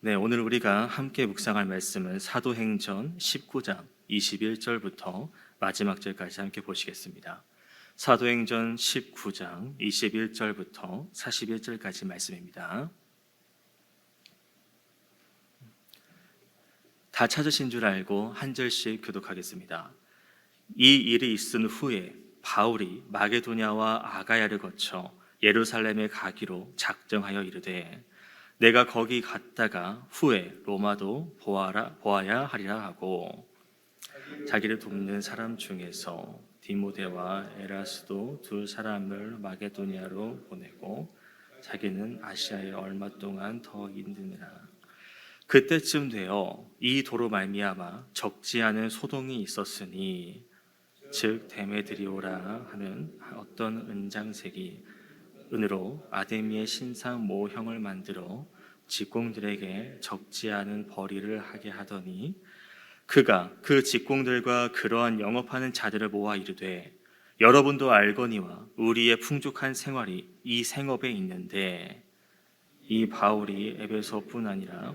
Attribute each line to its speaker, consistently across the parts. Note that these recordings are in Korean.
Speaker 1: 네, 오늘 우리가 함께 묵상할 말씀은 사도행전 19장 21절부터 마지막 절까지 함께 보시겠습니다. 사도행전 19장 21절부터 41절까지 말씀입니다. 다 찾으신 줄 알고 한 절씩 교독하겠습니다. 이 일이 있은 후에 바울이 마게도냐와 아가야를 거쳐 예루살렘에 가기로 작정하여 이르되 내가 거기 갔다가 후에 로마도 보아야 하리라 하고 자기를 돕는 사람 중에서 디모데와 에라스도 두 사람을 마게도냐로 보내고 자기는 아시아에 얼마 동안 더 있느니라. 그때쯤 되어 이 도로 말미암아 적지 않은 소동이 있었으니 즉 데메드리오라 하는 어떤 은장색이 은으로 아데미의 신상 모형을 만들어 직공들에게 적지 않은 벌이를 하게 하더니 그가 그 직공들과 그러한 영업하는 자들을 모아 이르되 여러분도 알거니와 우리의 풍족한 생활이 이 생업에 있는데 이 바울이 에베소뿐 아니라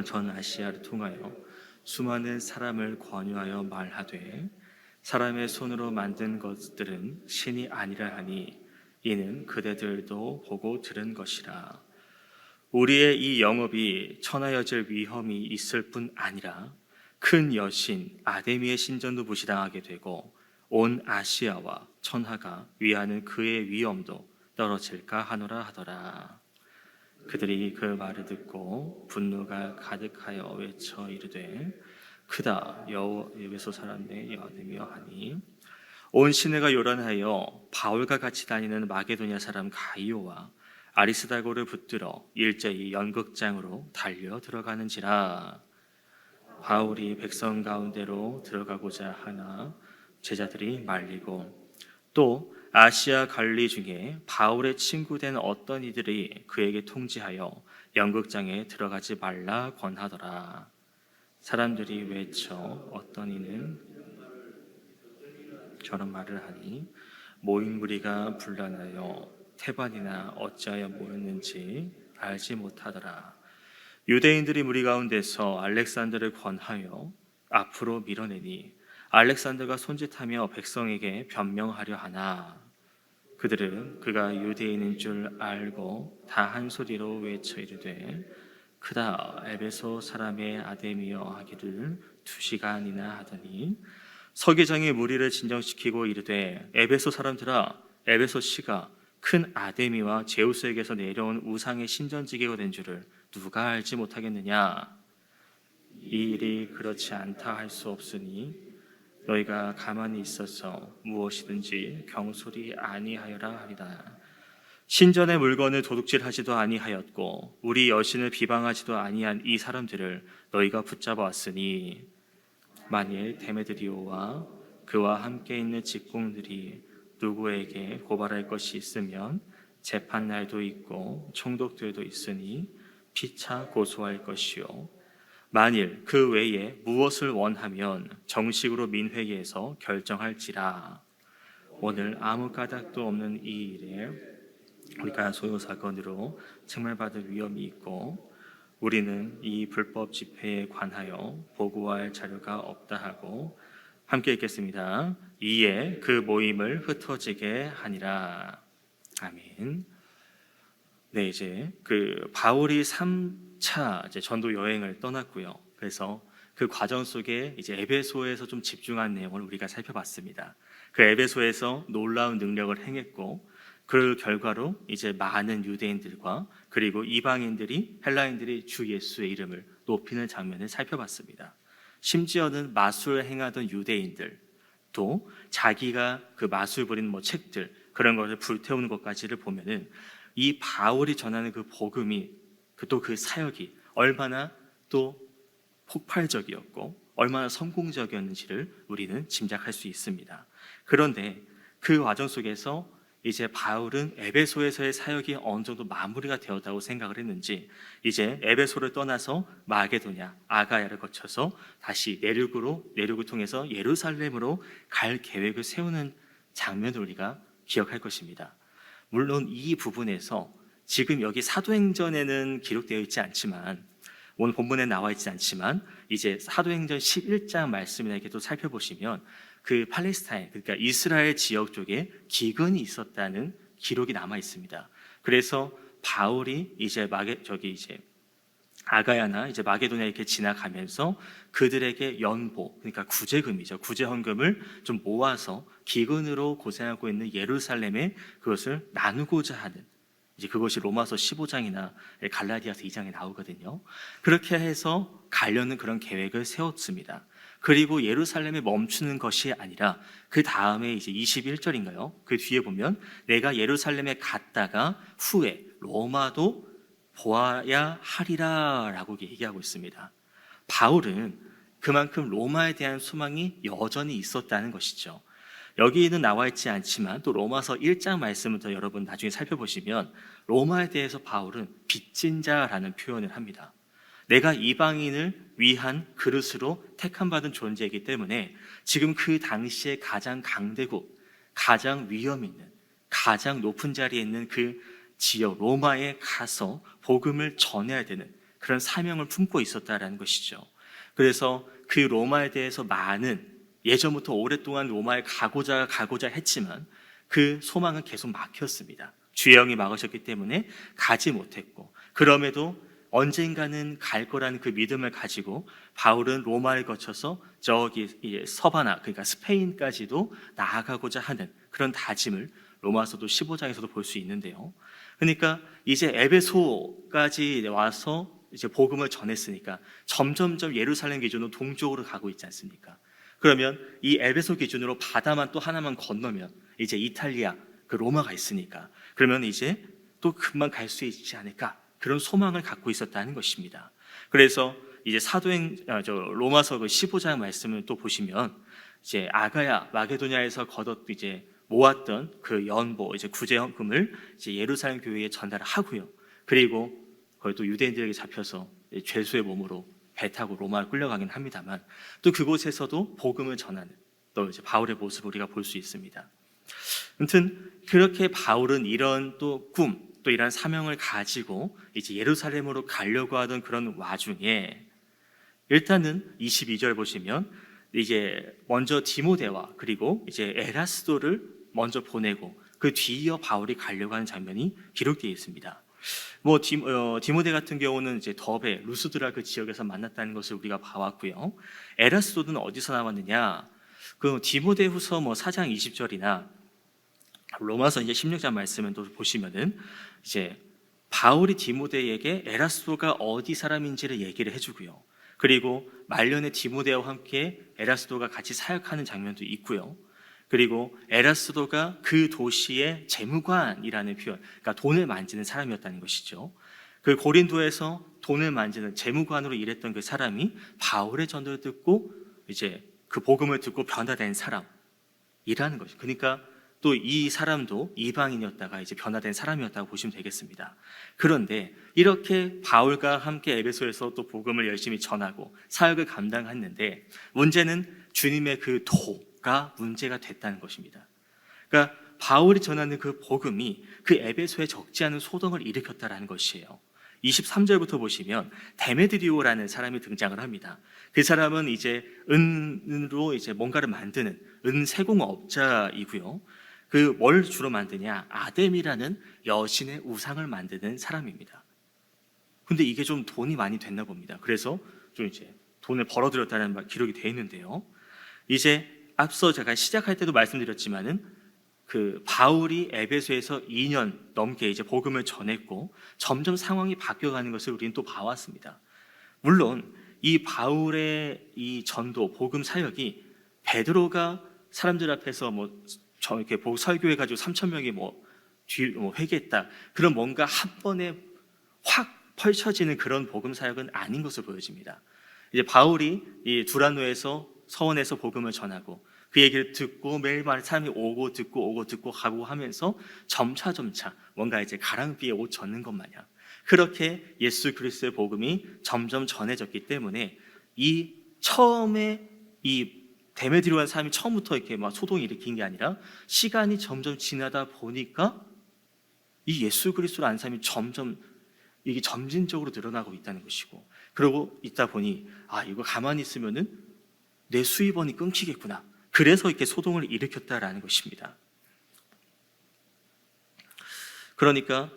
Speaker 1: 전 아시아를 통하여 수많은 사람을 권유하여 말하되 사람의 손으로 만든 것들은 신이 아니라 하니 이는 그대들도 보고 들은 것이라. 우리의 이 영업이 천하여질 위험이 있을 뿐 아니라 큰 여신 아데미의 신전도 무시당하게 되고 온 아시아와 천하가 위하는 그의 위엄도 떨어질까 하노라 하더라. 그들이 그 말을 듣고 분노가 가득하여 외쳐 이르되 크다 에베소 사람의 아데미여 하니 온 시내가 요란하여 바울과 같이 다니는 마게도냐 사람 가이오와 아리스다고를 붙들어 일제히 연극장으로 달려 들어가는지라. 바울이 백성 가운데로 들어가고자 하나 제자들이 말리고 또 아시아 관리 중에 바울의 친구된 어떤 이들이 그에게 통지하여 연극장에 들어가지 말라 권하더라. 사람들이 외쳐 어떤 이는 저런 말을 하니 모인 무리가 분란하여 태반이나 어찌하여 모였는지 알지 못하더라. 유대인들이 무리 가운데서 알렉산더를 권하여 앞으로 밀어내니 알렉산더가 손짓하며 백성에게 변명하려 하나 그들은 그가 유대인인 줄 알고 다 한 소리로 외쳐 이르되 크다 에베소 사람의 아데미여 하기를 2시간이나 하더니 서기장이 무리를 진정시키고 이르되 에베소 사람들아 에베소 씨가 큰 아데미와 제우스에게서 내려온 우상의 신전지기가 된 줄을 누가 알지 못하겠느냐. 이 일이 그렇지 않다 할 수 없으니 너희가 가만히 있어서 무엇이든지 경솔이 아니하여라 하리라. 신전의 물건을 도둑질하지도 아니하였고 우리 여신을 비방하지도 아니한 이 사람들을 너희가 붙잡아왔으니 만일 데메드리오와 그와 함께 있는 직공들이 누구에게 고발할 것이 있으면 재판날도 있고 총독들도 있으니 피차 고소할 것이요 만일 그 외에 무엇을 원하면 정식으로 민회의에서 결정할지라. 오늘 아무 까닭도 없는 이 일에 우리가 소요사건으로 책망받을 위험이 있고 우리는 이 불법 집회에 관하여 보고할 자료가 없다 하고 함께 읽겠습니다. 이에 그 모임을 흩어지게 하니라. 아멘. 네, 이제 그 바울이 3차 이제 전도 여행을 떠났고요. 그래서 그 과정 속에 이제 에베소에서 좀 집중한 내용을 우리가 살펴봤습니다. 그 에베소에서 놀라운 능력을 행했고 그 결과로 이제 많은 유대인들과 그리고 이방인들이 헬라인들이 주 예수의 이름을 높이는 장면을 살펴봤습니다. 심지어는 마술을 행하던 유대인들 또 자기가 그 마술 부리는 책들 그런 것을 불태우는 것까지를 보면은 이 바울이 전하는 그 복음이 또 그 사역이 얼마나 또 폭발적이었고 얼마나 성공적이었는지를 우리는 짐작할 수 있습니다. 그런데 그 과정 속에서 이제 바울은 에베소에서의 사역이 어느 정도 마무리가 되었다고 생각을 했는지 이제 에베소를 떠나서 마게도냐, 아가야를 거쳐서 다시 내륙을 통해서 예루살렘으로 갈 계획을 세우는 장면을 우리가 기억할 것입니다. 물론 이 부분에서 지금 여기 사도행전에는 기록되어 있지 않지만, 오늘 본문에 나와 있지 않지만, 이제 사도행전 11장 말씀이나 이렇게 또 살펴보시면 그 팔레스타인, 그러니까 이스라엘 지역 쪽에 기근이 있었다는 기록이 남아 있습니다. 그래서 바울이 이제 아가야나 이제 마게도냐 이렇게 지나가면서 그들에게 연보, 그러니까 구제금이죠. 구제헌금을 좀 모아서 기근으로 고생하고 있는 예루살렘에 그것을 나누고자 하는, 이제 그것이 로마서 15장이나 갈라디아서 2장에 나오거든요. 그렇게 해서 가려는 그런 계획을 세웠습니다. 그리고 예루살렘에 멈추는 것이 아니라 그 다음에 이제 21절인가요? 그 뒤에 보면 내가 예루살렘에 갔다가 후에 로마도 보아야 하리라 라고 얘기하고 있습니다. 바울은 그만큼 로마에 대한 소망이 여전히 있었다는 것이죠. 여기는 나와 있지 않지만 또 로마서 1장 말씀을 더 여러분 나중에 살펴보시면 로마에 대해서 바울은 빚진 자라는 표현을 합니다. 내가 이방인을 위한 그릇으로 택함받은 존재이기 때문에 지금 그 당시에 가장 강대국, 가장 위험 있는, 가장 높은 자리에 있는 그 지역 로마에 가서 복음을 전해야 되는 그런 사명을 품고 있었다라는 것이죠. 그래서 그 로마에 대해서 많은, 예전부터 오랫동안 로마에 가고자 했지만 그 소망은 계속 막혔습니다. 주의 영이 막으셨기 때문에 가지 못했고, 그럼에도 언젠가는 갈 거라는 그 믿음을 가지고 바울은 로마를 거쳐서 저기 서바나, 그러니까 스페인까지도 나아가고자 하는 그런 다짐을 로마서도 15장에서도 볼 수 있는데요. 그러니까 이제 에베소까지 와서 이제 복음을 전했으니까 점점점 예루살렘 기준으로 동쪽으로 가고 있지 않습니까? 그러면 이 에베소 기준으로 바다만 또 하나만 건너면 이제 이탈리아, 그 로마가 있으니까 그러면 이제 또 금방 갈 수 있지 않을까, 그런 소망을 갖고 있었다는 것입니다. 그래서 이제 로마서 그 15장 말씀을 또 보시면 이제 아가야 마게도냐에서 이제 모았던 그 연보, 이제 구제헌금을 이제 예루살렘 교회에 전달을 하고요. 그리고 거기 또 유대인들에게 잡혀서 죄수의 몸으로 배 타고 로마를 끌려가긴 합니다만 또 그곳에서도 복음을 전하는 또 이제 바울의 모습을 우리가 볼 수 있습니다. 아무튼 그렇게 바울은 이런 또 꿈, 또 이런 사명을 가지고 이제 예루살렘으로 가려고 하던 그런 와중에 일단은 22절 보시면 이제 먼저 디모데와 그리고 이제 에라스도를 먼저 보내고 그 뒤이어 바울이 가려고 하는 장면이 기록되어 있습니다. 디모데 같은 경우는 이제 더베, 루스드라 그 지역에서 만났다는 것을 우리가 봐왔고요. 에라스도는 어디서 나왔느냐? 그 디모데후서 4장 20절이나 로마서 이제 16장 말씀을 또 보시면은 이제 바울이 디모데에게 에라스도가 어디 사람인지를 얘기를 해주고요. 그리고 말년에 디모데와 함께 에라스도가 같이 사역하는 장면도 있고요. 그리고 에라스도가 그 도시의 재무관이라는 표현, 그러니까 돈을 만지는 사람이었다는 것이죠. 그 고린도에서 돈을 만지는 재무관으로 일했던 그 사람이 바울의 전도를 듣고 이제 그 복음을 듣고 변화된 사람이라는 것이죠. 그러니까 또 이 사람도 이방인이었다가 이제 변화된 사람이었다고 보시면 되겠습니다. 그런데 이렇게 바울과 함께 에베소에서 또 복음을 열심히 전하고 사역을 감당했는데 문제는 주님의 그 도가 문제가 됐다는 것입니다. 그러니까 바울이 전하는 그 복음이 그 에베소에 적지 않은 소동을 일으켰다라는 것이에요. 23절부터 보시면 데메드리오라는 사람이 등장을 합니다. 그 사람은 이제 은으로 이제 뭔가를 만드는 은 세공업자이고요. 그 뭘 주로 만드냐? 아뎀이라는 여신의 우상을 만드는 사람입니다. 근데 이게 좀 돈이 많이 됐나 봅니다. 그래서 좀 이제 돈을 벌어들였다는 기록이 되어 있는데요. 이제 앞서 제가 시작할 때도 말씀드렸지만은 그 바울이 에베소에서 2년 넘게 이제 복음을 전했고 점점 상황이 바뀌어가는 것을 우리는 또 봐왔습니다. 물론 이 바울의 이 전도 복음 사역이 베드로가 사람들 앞에서 이렇게 설교해가지고 3,000명이 회개했다, 그런 뭔가 한 번에 확 펼쳐지는 그런 복음 사역은 아닌 것으로 보여집니다. 이제 바울이 이 두란노에서 서원에서 복음을 전하고 그 얘기를 듣고 매일마다 사람이 오고 듣고 가고 하면서 점차 뭔가 이제 가랑비에 옷 젖는 것 마냥 그렇게 예수 그리스도의 복음이 점점 전해졌기 때문에 이 처음에 이 데메드리오라는 사람이 처음부터 이렇게 막 소동을 일으킨 게 아니라 시간이 점점 지나다 보니까 이 예수 그리스도를 아는 사람이 점점 이게 점진적으로 늘어나고 있다는 것이고, 그러고 있다 보니 이거 가만히 있으면은 내 수입원이 끊기겠구나. 그래서 이렇게 소동을 일으켰다라는 것입니다. 그러니까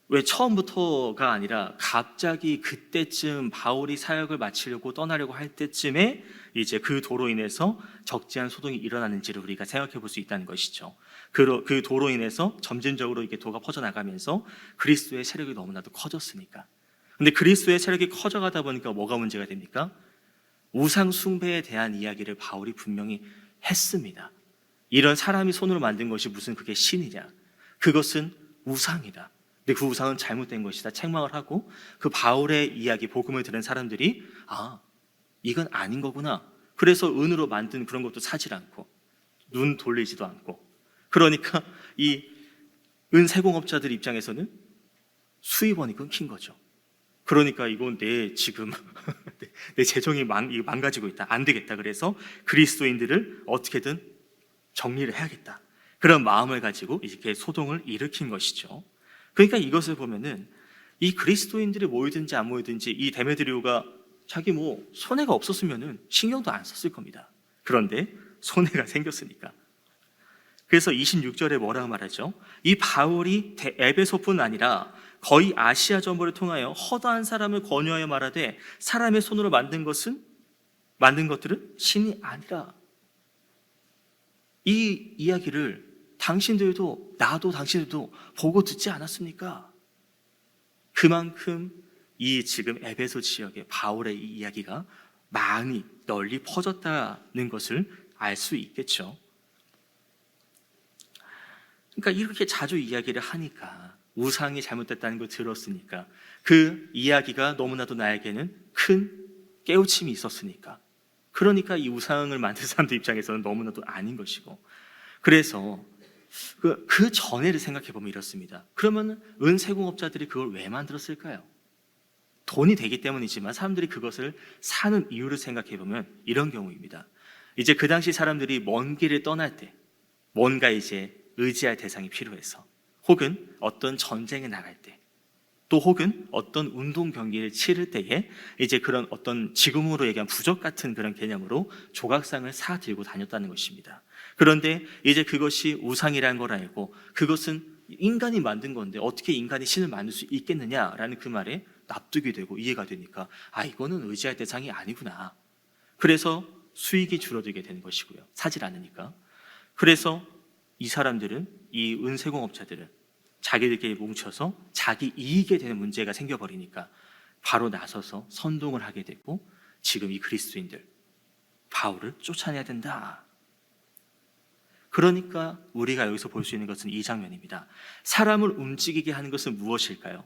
Speaker 1: 왜 처음부터가 아니라 갑자기 그때쯤 바울이 사역을 마치려고 떠나려고 할 때쯤에 이제 그 도로 인해서 적지한 소동이 일어나는지를 우리가 생각해 볼 수 있다는 것이죠. 그 도로 인해서 점진적으로 이게 도가 퍼져나가면서 그리스도의 세력이 너무나도 커졌으니까. 근데 그리스도의 세력이 커져가다 보니까 뭐가 문제가 됩니까? 우상 숭배에 대한 이야기를 바울이 분명히 했습니다. 이런 사람이 손으로 만든 것이 무슨 그게 신이냐? 그것은 우상이다. 근데 그 우상은 잘못된 것이다 책망을 하고, 그 바울의 이야기, 복음을 들은 사람들이 이건 아닌 거구나. 그래서 은으로 만든 그런 것도 사질 않고 눈 돌리지도 않고, 그러니까 이 은세공업자들 입장에서는 수입원이 끊긴 거죠. 그러니까 이건 내 지금 내 재정이 망가지고 있다, 안 되겠다. 그래서 그리스도인들을 어떻게든 정리를 해야겠다, 그런 마음을 가지고 이렇게 소동을 일으킨 것이죠. 그러니까 이것을 보면은 이 그리스도인들이 모이든지 안 모이든지 이 데메드리오가 자기 손해가 없었으면은 신경도 안 썼을 겁니다. 그런데 손해가 생겼으니까. 그래서 26절에 뭐라고 말하죠? 이 바울이 에베소뿐 아니라 거의 아시아 전부를 통하여 허다한 사람을 권유하여 말하되 사람의 손으로 만든 것들은 신이 아니라. 이 이야기를 당신들도 나도 당신들도 보고 듣지 않았습니까? 그만큼 이 지금 에베소 지역의 바울의 이 이야기가 많이 널리 퍼졌다는 것을 알 수 있겠죠. 그러니까 이렇게 자주 이야기를 하니까, 우상이 잘못됐다는 걸 들었으니까, 그 이야기가 너무나도 나에게는 큰 깨우침이 있었으니까, 그러니까 이 우상을 만든 사람들 입장에서는 너무나도 아닌 것이고, 그래서 그 전에를 생각해 보면 이렇습니다. 그러면 은세공업자들이 그걸 왜 만들었을까요? 돈이 되기 때문이지만 사람들이 그것을 사는 이유를 생각해 보면 이런 경우입니다. 이제 그 당시 사람들이 먼 길을 떠날 때 뭔가 이제 의지할 대상이 필요해서, 혹은 어떤 전쟁에 나갈 때, 또 혹은 어떤 운동 경기를 치를 때에 이제 그런 어떤 지금으로 얘기한 부적 같은 그런 개념으로 조각상을 사 들고 다녔다는 것입니다. 그런데 이제 그것이 우상이라는 걸 알고, 그것은 인간이 만든 건데 어떻게 인간이 신을 만들 수 있겠느냐라는 그 말에 납득이 되고 이해가 되니까 이거는 의지할 대상이 아니구나. 그래서 수익이 줄어들게 되는 것이고요, 사질 않으니까. 그래서 이 사람들은, 이 은세공업자들은 자기들끼리 뭉쳐서 자기 이익에 되는 문제가 생겨버리니까 바로 나서서 선동을 하게 되고, 지금 이 그리스도인들 바울을 쫓아내야 된다. 그러니까 우리가 여기서 볼 수 있는 것은 이 장면입니다. 사람을 움직이게 하는 것은 무엇일까요?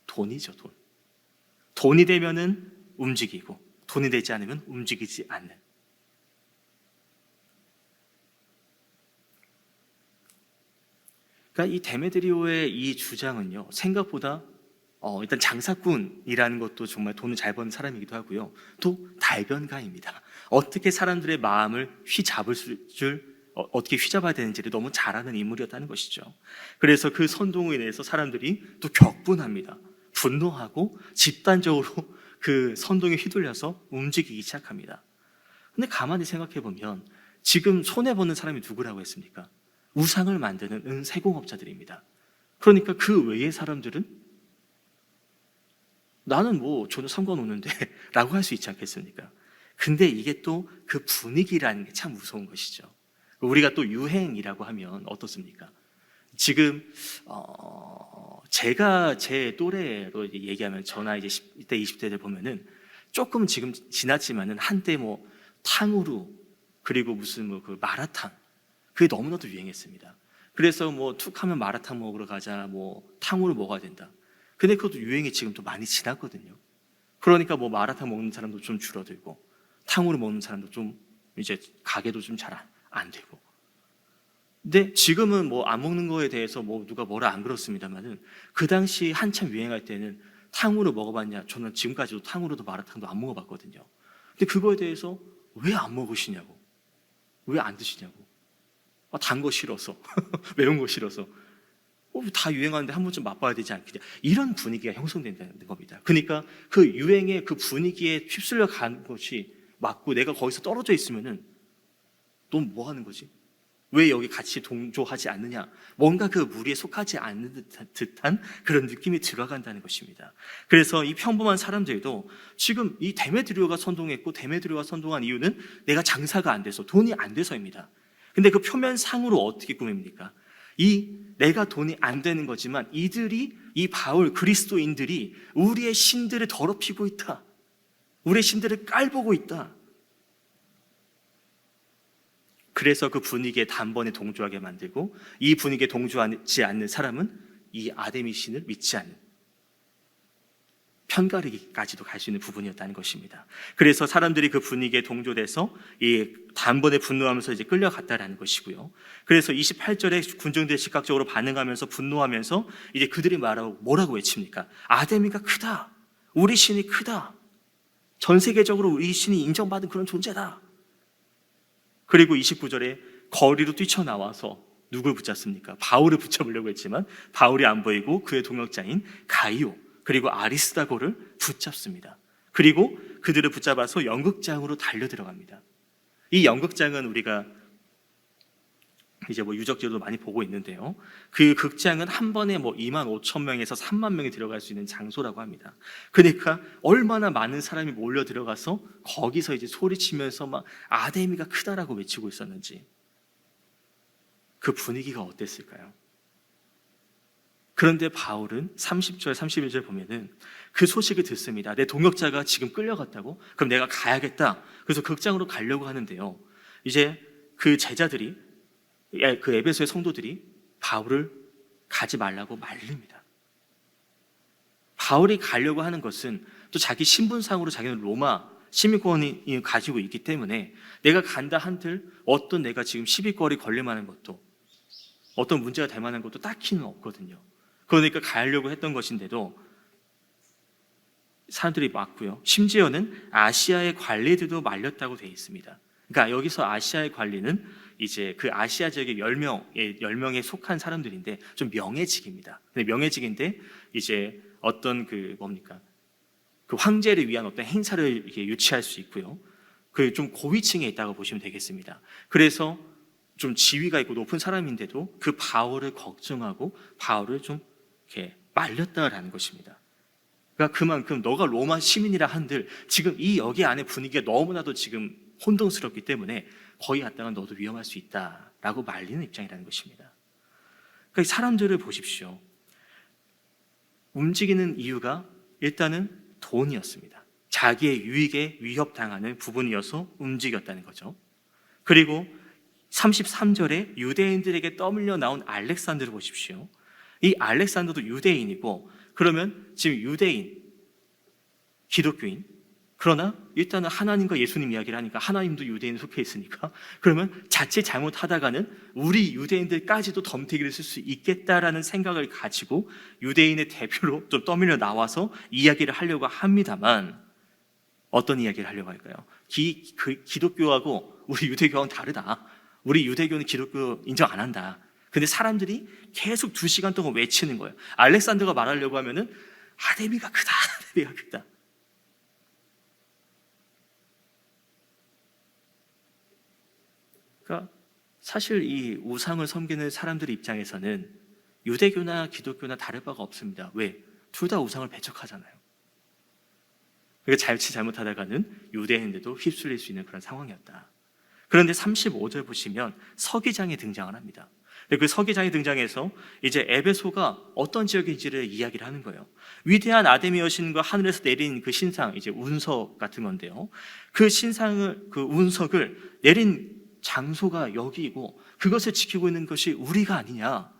Speaker 1: 돈이죠, 돈. 돈이 되면은 움직이고, 돈이 되지 않으면 움직이지 않는. 그러니까 이 데메드리오의 이 주장은요, 생각보다 일단 장사꾼이라는 것도 정말 돈을 잘 버는 사람이기도 하고요, 또 달변가입니다. 어떻게 사람들의 마음을 어떻게 휘잡아야 되는지를 너무 잘 아는 인물이었다는 것이죠. 그래서 그 선동으로 인해서 사람들이 또 격분합니다. 분노하고 집단적으로 그 선동에 휘둘려서 움직이기 시작합니다. 근데 가만히 생각해 보면 지금 손해보는 사람이 누구라고 했습니까? 우상을 만드는 은세공업자들입니다. 그러니까 그 외의 사람들은 나는 전혀 상관없는데 라고 할 수 있지 않겠습니까? 근데 이게 또 그 분위기라는 게 참 무서운 것이죠. 우리가 또 유행이라고 하면 어떻습니까? 지금 제가 제 또래로 얘기하면, 저나 이제 10대 20대들 보면은 조금 지금 지났지만은 한때 탕후루, 그리고 무슨 그 마라탕, 그게 너무나도 유행했습니다. 그래서 툭 하면 마라탕 먹으러 가자, 탕후루 먹어야 된다. 근데 그것도 유행이 지금 또 많이 지났거든요. 그러니까 마라탕 먹는 사람도 좀 줄어들고, 탕후루 먹는 사람도 좀 이제 가게도 좀 잘 안 되고. 근데 지금은 안 먹는 거에 대해서 누가 뭐라 안 그렇습니다만은, 그 당시 한참 유행할 때는 탕후루 먹어봤냐? 저는 지금까지도 탕후루도 마라탕도 안 먹어봤거든요. 근데 그거에 대해서 왜 안 먹으시냐고, 왜 안 드시냐고. 단 거 싫어서 매운 거 싫어서. 다 유행하는데 한 번쯤 맛봐야 되지 않겠냐, 이런 분위기가 형성된다는 겁니다. 그러니까 그 유행의 그 분위기에 휩쓸려 가는 것이 맞고, 내가 거기서 떨어져 있으면은 넌 뭐 하는 거지? 왜 여기 같이 동조하지 않느냐? 뭔가 그 무리에 속하지 않는 듯한 그런 느낌이 들어간다는 것입니다. 그래서 이 평범한 사람들도 지금 이 데메드리오가 선동했고, 데메드리오가 선동한 이유는 내가 장사가 안 돼서, 돈이 안 돼서입니다. 근데 그 표면상으로 어떻게 꾸밉니까? 이 내가 돈이 안 되는 거지만 이들이, 이 바울 그리스도인들이 우리의 신들을 더럽히고 있다, 우리의 신들을 깔보고 있다. 그래서 그 분위기에 단번에 동조하게 만들고, 이 분위기에 동조하지 않는 사람은 이 아데미 신을 믿지 않는, 편가르기까지도 갈 수 있는 부분이었다는 것입니다. 그래서 사람들이 그 분위기에 동조돼서 이 단번에 분노하면서 이제 끌려갔다라는 것이고요. 그래서 28절에 군중들이 즉각적으로 반응하면서 분노하면서 이제 그들이 뭐라고 외칩니까? 아데미가 크다, 우리 신이 크다, 전 세계적으로 우리 신이 인정받은 그런 존재다. 그리고 29절에 거리로 뛰쳐나와서 누굴 붙잡습니까? 바울을 붙잡으려고 했지만 바울이 안 보이고 그의 동역자인 가이오 그리고 아리스다고를 붙잡습니다. 그리고 그들을 붙잡아서 연극장으로 달려 들어갑니다. 이 연극장은 우리가 이제 유적지도 많이 보고 있는데요, 그 극장은 한 번에 25,000명에서 3만 명이 들어갈 수 있는 장소라고 합니다. 그러니까 얼마나 많은 사람이 몰려 들어가서 거기서 이제 소리치면서 막 아데미가 크다라고 외치고 있었는지, 그 분위기가 어땠을까요? 그런데 바울은 30절 31절 보면은 그 소식을 듣습니다. 내 동역자가 지금 끌려갔다고? 그럼 내가 가야겠다. 그래서 극장으로 가려고 하는데요, 이제 그 제자들이, 그 에베소의 성도들이 바울을 가지 말라고 말립니다. 바울이 가려고 하는 것은 또 자기 신분상으로 자기는 로마 시민권이 가지고 있기 때문에 내가 간다 한들 어떤 내가 지금 시비거리 걸릴 만한 것도, 어떤 문제가 될 만한 것도 딱히는 없거든요. 그러니까 가려고 했던 것인데도 사람들이 막고요. 심지어는 아시아의 관리들도 말렸다고 되어 있습니다. 그러니까 여기서 아시아의 관리는 이제 그 아시아 지역의 10명에 속한 사람들인데 좀 명예직입니다. 근데 명예직인데 이제 어떤 그 황제를 위한 어떤 행사를 이렇게 유치할 수 있고요. 그 좀 고위층에 있다고 보시면 되겠습니다. 그래서 좀 지위가 있고 높은 사람인데도 그 바울을 걱정하고 바울을 좀 이렇게 말렸다라는 것입니다. 그러니까 그만큼 너가 로마 시민이라 한들 지금 이 여기 안에 분위기가 너무나도 지금 혼동스럽기 때문에 거기 갔다가 너도 위험할 수 있다라고 말리는 입장이라는 것입니다. 그러니까 사람들을 보십시오. 움직이는 이유가 일단은 돈이었습니다. 자기의 유익에 위협당하는 부분이어서 움직였다는 거죠. 그리고 33절에 유대인들에게 떠밀려 나온 알렉산더를 보십시오. 이 알렉산더도 유대인이고, 그러면 지금 유대인, 기독교인, 그러나 일단은 하나님과 예수님 이야기를 하니까 하나님도 유대인 속해 있으니까 그러면 자칫 잘못하다가는 우리 유대인들까지도 덤태기를 쓸 수 있겠다라는 생각을 가지고 유대인의 대표로 좀 떠밀려 나와서 이야기를 하려고 합니다만, 어떤 이야기를 하려고 할까요? 기독교하고 우리 유대교하고는 다르다. 우리 유대교는 기독교 인정 안 한다. 근데 사람들이 계속 2시간 동안 외치는 거예요. 알렉산더가 말하려고 하면은 아데미가 크다, 아데미가 크다. 그러니까 사실 이 우상을 섬기는 사람들 입장에서는 유대교나 기독교나 다를 바가 없습니다. 왜? 둘 다 우상을 배척하잖아요. 그러니까 잘못하다가는 유대인들도 휩쓸릴 수 있는 그런 상황이었다. 그런데 35절 보시면 서기장이 등장을 합니다. 그 서기장이 등장해서 이제 에베소가 어떤 지역인지를 이야기를 하는 거예요. 위대한 아데미 여신과 하늘에서 내린 그 신상, 이제 운석 같은 건데요. 그 신상을, 그 운석을 내린 장소가 여기이고 그것을 지키고 있는 것이 우리가 아니냐.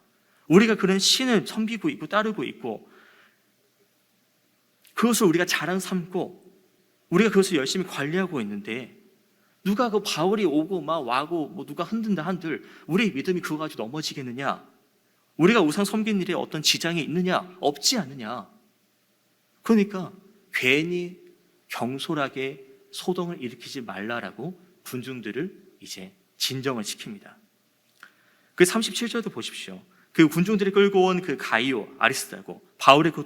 Speaker 1: 우리가 그런 신을 섬기고 있고 따르고 있고 그것을 우리가 자랑 삼고 우리가 그것을 열심히 관리하고 있는데 누가 그 바울이 오고 막 와고 누가 흔든다 한들 우리의 믿음이 그거 가지고 넘어지겠느냐? 우리가 우상 섬기는 일에 어떤 지장이 있느냐? 없지 않느냐? 그러니까 괜히 경솔하게 소동을 일으키지 말라라고 군중들을 이제 진정을 시킵니다. 그 37절도 보십시오. 그 군중들이 끌고 온 그 가이오, 아리스다고 바울의 그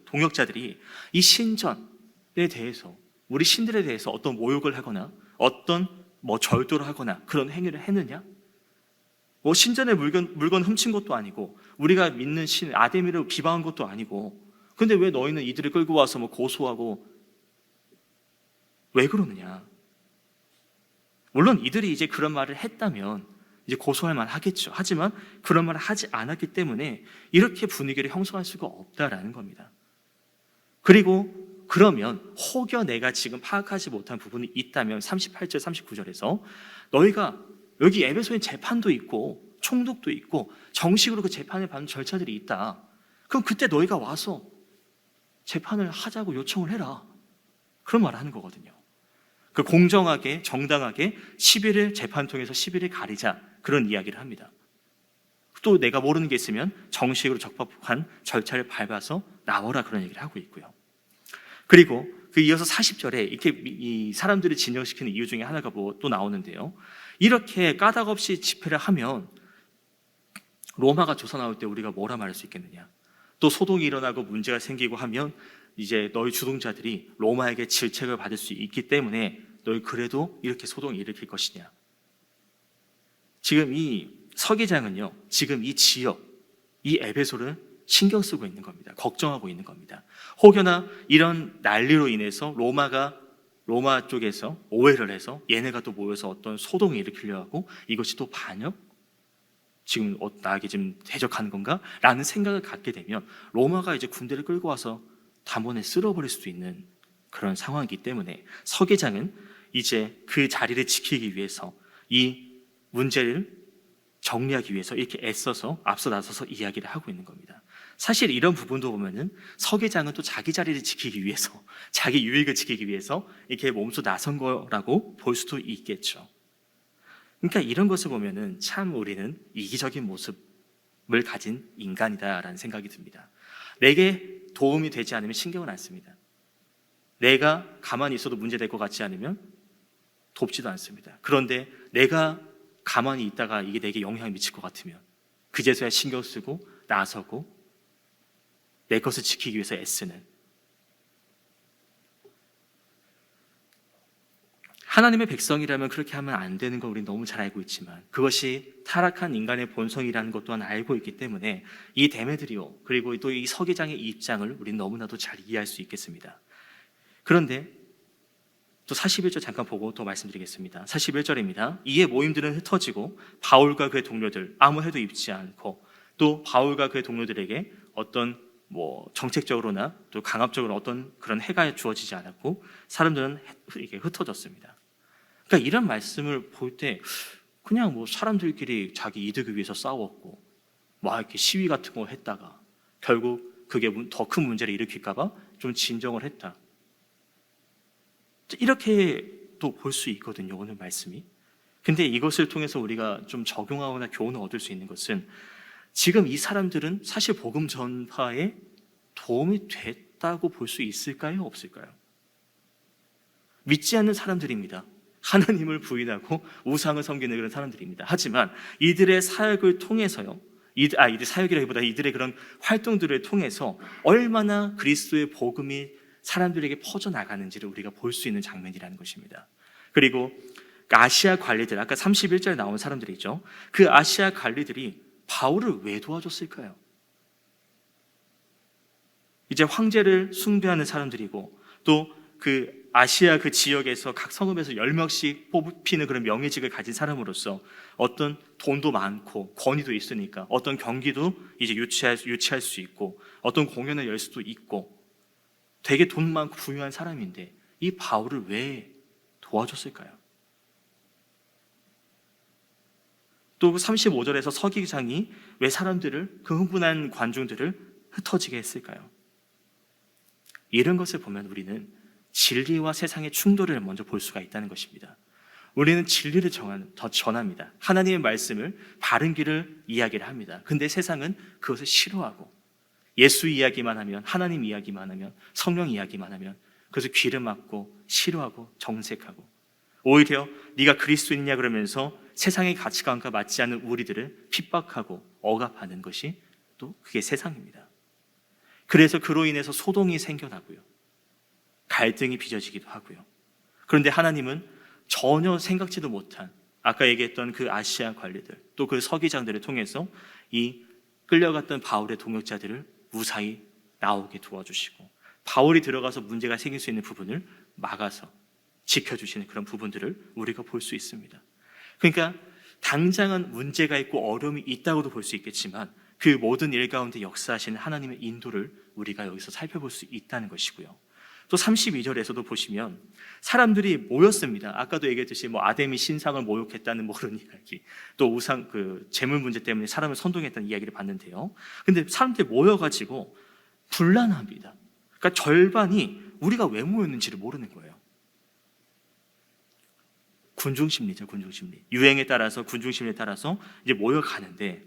Speaker 1: 동역자들이 이 신전에 대해서, 우리 신들에 대해서 어떤 모욕을 하거나 어떤 절도를 하거나 그런 행위를 했느냐? 신전의 물건 훔친 것도 아니고 우리가 믿는 신 아데미를 비방한 것도 아니고, 근데 왜 너희는 이들을 끌고 와서 고소하고 왜 그러느냐? 물론 이들이 이제 그런 말을 했다면 이제 고소할 만 하겠죠. 하지만 그런 말을 하지 않았기 때문에 이렇게 분위기를 형성할 수가 없다라는 겁니다. 그리고 그러면 혹여 내가 지금 파악하지 못한 부분이 있다면 38절 39절에서 너희가 여기 에베소에 재판도 있고 총독도 있고 정식으로 그 재판을 받는 절차들이 있다. 그럼 그때 너희가 와서 재판을 하자고 요청을 해라. 그런 말을 하는 거거든요. 그 공정하게 정당하게 10일을 재판 통해서 10일을 가리자, 그런 이야기를 합니다. 또 내가 모르는 게 있으면 정식으로 적법한 절차를 밟아서 나오라, 그런 얘기를 하고 있고요. 그리고 그 이어서 40절에 이렇게 이 사람들을 진정시키는 이유 중에 하나가 또 나오는데요. 이렇게 까닭 없이 집회를 하면 로마가 조사 나올 때 우리가 뭐라 말할 수 있겠느냐? 또 소동이 일어나고 문제가 생기고 하면 이제 너희 주동자들이 로마에게 질책을 받을 수 있기 때문에 너희 그래도 이렇게 소동을 일으킬 것이냐? 지금 이 서기장은요, 지금 이 지역, 이 에베소를 신경 쓰고 있는 겁니다. 걱정하고 있는 겁니다. 혹여나 이런 난리로 인해서 로마 쪽에서 오해를 해서 얘네가 또 모여서 어떤 소동을 일으키려 하고 이것이 또 반역? 지금 나에게 지금 대적하는 건가? 라는 생각을 갖게 되면 로마가 이제 군대를 끌고 와서 단번에 쓸어버릴 수도 있는 그런 상황이기 때문에 서기장은 이제 그 자리를 지키기 위해서 이 문제를 정리하기 위해서 이렇게 애써서 앞서 나서서 이야기를 하고 있는 겁니다. 사실 이런 부분도 보면은 서기장은 또 자기 자리를 지키기 위해서, 자기 유익을 지키기 위해서 이렇게 몸소 나선 거라고 볼 수도 있겠죠. 그러니까 이런 것을 보면은 참 우리는 이기적인 모습을 가진 인간이다라는 생각이 듭니다. 내게 도움이 되지 않으면 신경을 안 씁니다. 내가 가만히 있어도 문제될 것 같지 않으면 돕지도 않습니다. 그런데 내가 가만히 있다가 이게 내게 영향을 미칠 것 같으면 그제서야 신경 쓰고 나서고 내 것을 지키기 위해서 애쓰는, 하나님의 백성이라면 그렇게 하면 안 되는 걸 우리는 너무 잘 알고 있지만 그것이 타락한 인간의 본성이라는 것 또한 알고 있기 때문에 이 데메드리오 그리고 또 이 서기장의 입장을 우리는 너무나도 잘 이해할 수 있겠습니다. 그런데 또 41절 잠깐 보고 또 말씀드리겠습니다. 41절입니다. 이에 모임들은 흩어지고 바울과 그의 동료들 아무 해도 입지 않고 또 바울과 그의 동료들에게 어떤 정책적으로나 또 강압적으로 어떤 그런 해가 주어지지 않았고 사람들은 이게 흩어졌습니다. 그러니까 이런 말씀을 볼 때 그냥 사람들끼리 자기 이득을 위해서 싸웠고 이렇게 시위 같은 거 했다가 결국 그게 더 큰 문제를 일으킬까봐 좀 진정을 했다. 이렇게 또 볼 수 있거든요, 오늘 말씀이. 근데 이것을 통해서 우리가 좀 적용하거나 교훈을 얻을 수 있는 것은 지금 이 사람들은 사실 복음 전파에 도움이 됐다고 볼 수 있을까요? 없을까요? 믿지 않는 사람들입니다. 하나님을 부인하고 우상을 섬기는 그런 사람들입니다. 하지만 이들의 사역을 통해서요, 이들 사역이라기보다 이들의 그런 활동들을 통해서 얼마나 그리스도의 복음이 사람들에게 퍼져나가는지를 우리가 볼 수 있는 장면이라는 것입니다. 그리고 아시아 관리들, 아까 31절에 나온 사람들이죠. 그 아시아 관리들이 바울을 왜 도와줬을까요? 이제 황제를 숭배하는 사람들이고 또 그 아시아 그 지역에서 각 성읍에서 10명씩 뽑히는 그런 명예직을 가진 사람으로서 어떤 돈도 많고 권위도 있으니까 어떤 경기도 이제 유치할 수 있고 어떤 공연을 열 수도 있고 되게 돈 많고 부유한 사람인데 이 바울을 왜 도와줬을까요? 또 35절에서 서기장이 왜 사람들을, 그 흥분한 관중들을 흩어지게 했을까요? 이런 것을 보면 우리는 진리와 세상의 충돌을 먼저 볼 수가 있다는 것입니다. 우리는 진리를 전합니다. 하나님의 말씀을 바른 길을 이야기를 합니다. 근데 세상은 그것을 싫어하고 예수 이야기만 하면, 하나님 이야기만 하면, 성령 이야기만 하면 그것을 귀를 막고 싫어하고 정색하고 오히려 네가 그리스도인이냐 그러면서 세상의 가치관과 맞지 않는 우리들을 핍박하고 억압하는 것이 또 그게 세상입니다. 그래서 그로 인해서 소동이 생겨나고요, 갈등이 빚어지기도 하고요. 그런데 하나님은 전혀 생각지도 못한 아까 얘기했던 그 아시아 관리들, 또 그 서기장들을 통해서 이 끌려갔던 바울의 동역자들을 무사히 나오게 도와주시고, 바울이 들어가서 문제가 생길 수 있는 부분을 막아서 지켜주시는 그런 부분들을 우리가 볼 수 있습니다. 그러니까 당장은 문제가 있고 어려움이 있다고도 볼 수 있겠지만 그 모든 일 가운데 역사하시는 하나님의 인도를 우리가 여기서 살펴볼 수 있다는 것이고요. 또 32절에서도 보시면 사람들이 모였습니다. 아까도 얘기했듯이 아데미 신상을 모욕했다는 그런 이야기, 또 우상 재물 문제 때문에 사람을 선동했다는 이야기를 봤는데요. 근데 사람들이 모여가지고 분란합니다. 그러니까 절반이 우리가 왜 모였는지를 모르는 거예요. 군중심리죠, 군중심리. 유행에 따라서, 군중심리에 따라서 이제 모여가는데,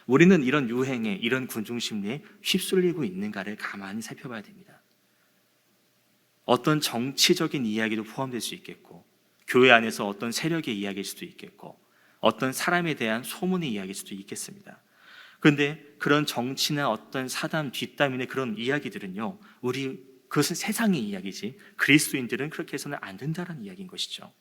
Speaker 1: 우리는 이런 유행에, 이런 군중심리에 휩쓸리고 있는가를 가만히 살펴봐야 됩니다. 어떤 정치적인 이야기도 포함될 수 있겠고, 교회 안에서 어떤 세력의 이야기일 수도 있겠고, 어떤 사람에 대한 소문의 이야기일 수도 있겠습니다. 그런데 그런 정치나 어떤 사담, 뒷담이나 그런 이야기들은요, 그것은 세상의 이야기지 그리스도인들은 그렇게 해서는 안 된다는 이야기인 것이죠.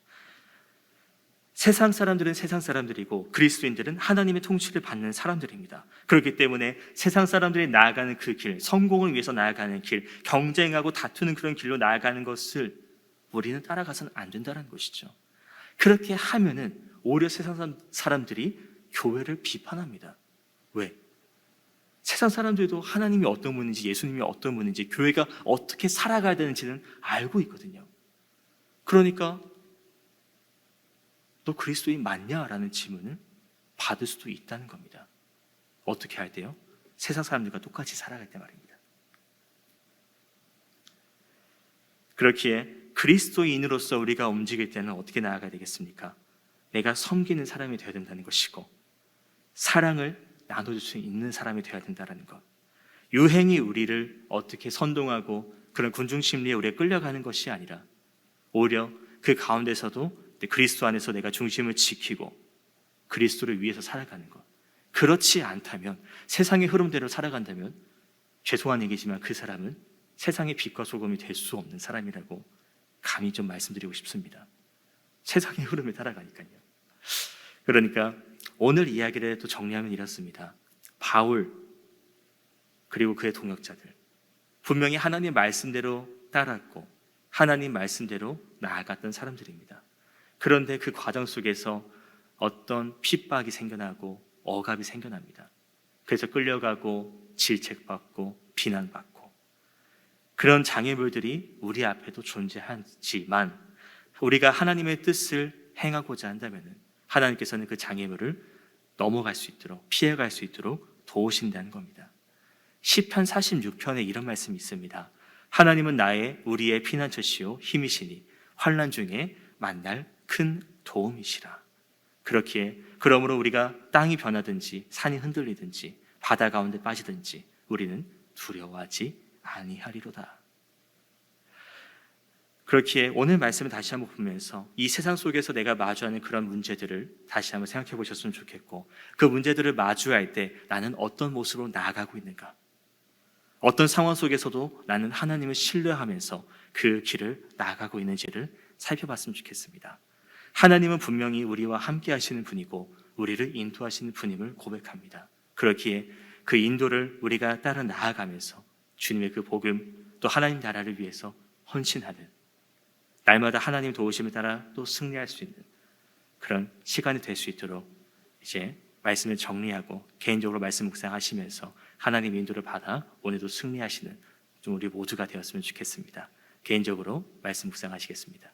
Speaker 1: 세상 사람들은 세상 사람들이고 그리스도인들은 하나님의 통치를 받는 사람들입니다. 그렇기 때문에 세상 사람들이 나아가는 그 길, 성공을 위해서 나아가는 길, 경쟁하고 다투는 그런 길로 나아가는 것을 우리는 따라가서는 안 된다는 것이죠. 그렇게 하면은 오히려 세상 사람들이 교회를 비판합니다. 왜? 세상 사람들도 하나님이 어떤 분인지, 예수님이 어떤 분인지, 교회가 어떻게 살아가야 되는지는 알고 있거든요. 그러니까 너 그리스도인 맞냐라는 질문을 받을 수도 있다는 겁니다. 어떻게 할 때요? 세상 사람들과 똑같이 살아갈 때 말입니다. 그렇기에 그리스도인으로서 우리가 움직일 때는 어떻게 나아가야 되겠습니까? 내가 섬기는 사람이 되어야 된다는 것이고, 사랑을 나눠줄 수 있는 사람이 되어야 된다는 것. 유행이 우리를 어떻게 선동하고 그런 군중심리에 우리가 끌려가는 것이 아니라 오히려 그 가운데서도 그리스도 안에서 내가 중심을 지키고 그리스도를 위해서 살아가는 것. 그렇지 않다면, 세상의 흐름대로 살아간다면 죄송한 얘기지만 그 사람은 세상의 빛과 소금이 될 수 없는 사람이라고 감히 좀 말씀드리고 싶습니다. 세상의 흐름에 따라가니까요. 그러니까 오늘 이야기를 또 정리하면 이렇습니다. 바울 그리고 그의 동역자들, 분명히 하나님 말씀대로 따랐고 하나님 말씀대로 나아갔던 사람들입니다. 그런데 그 과정 속에서 어떤 핍박이 생겨나고 억압이 생겨납니다. 그래서 끌려가고 질책받고 비난받고, 그런 장애물들이 우리 앞에도 존재하지만 우리가 하나님의 뜻을 행하고자 한다면 하나님께서는 그 장애물을 넘어갈 수 있도록, 피해갈 수 있도록 도우신다는 겁니다. 시편 46편에 이런 말씀이 있습니다. 하나님은 우리의 피난처시요 힘이시니 환난 중에 만날 큰 도움이시라. 그렇기에 그러므로 우리가 땅이 변하든지 산이 흔들리든지 바다 가운데 빠지든지 우리는 두려워하지 아니하리로다. 그렇기에 오늘 말씀을 다시 한번 보면서 이 세상 속에서 내가 마주하는 그런 문제들을 다시 한번 생각해 보셨으면 좋겠고, 그 문제들을 마주할 때 나는 어떤 모습으로 나아가고 있는가, 어떤 상황 속에서도 나는 하나님을 신뢰하면서 그 길을 나아가고 있는지를 살펴봤으면 좋겠습니다. 하나님은 분명히 우리와 함께 하시는 분이고 우리를 인도하시는 분임을 고백합니다. 그렇기에 그 인도를 우리가 따라 나아가면서 주님의 그 복음, 또 하나님 나라를 위해서 헌신하는, 날마다 하나님 도우심을 따라 또 승리할 수 있는 그런 시간이 될 수 있도록 이제 말씀을 정리하고 개인적으로 말씀 묵상하시면서 하나님 인도를 받아 오늘도 승리하시는 좀 우리 모두가 되었으면 좋겠습니다. 개인적으로 말씀 묵상하시겠습니다.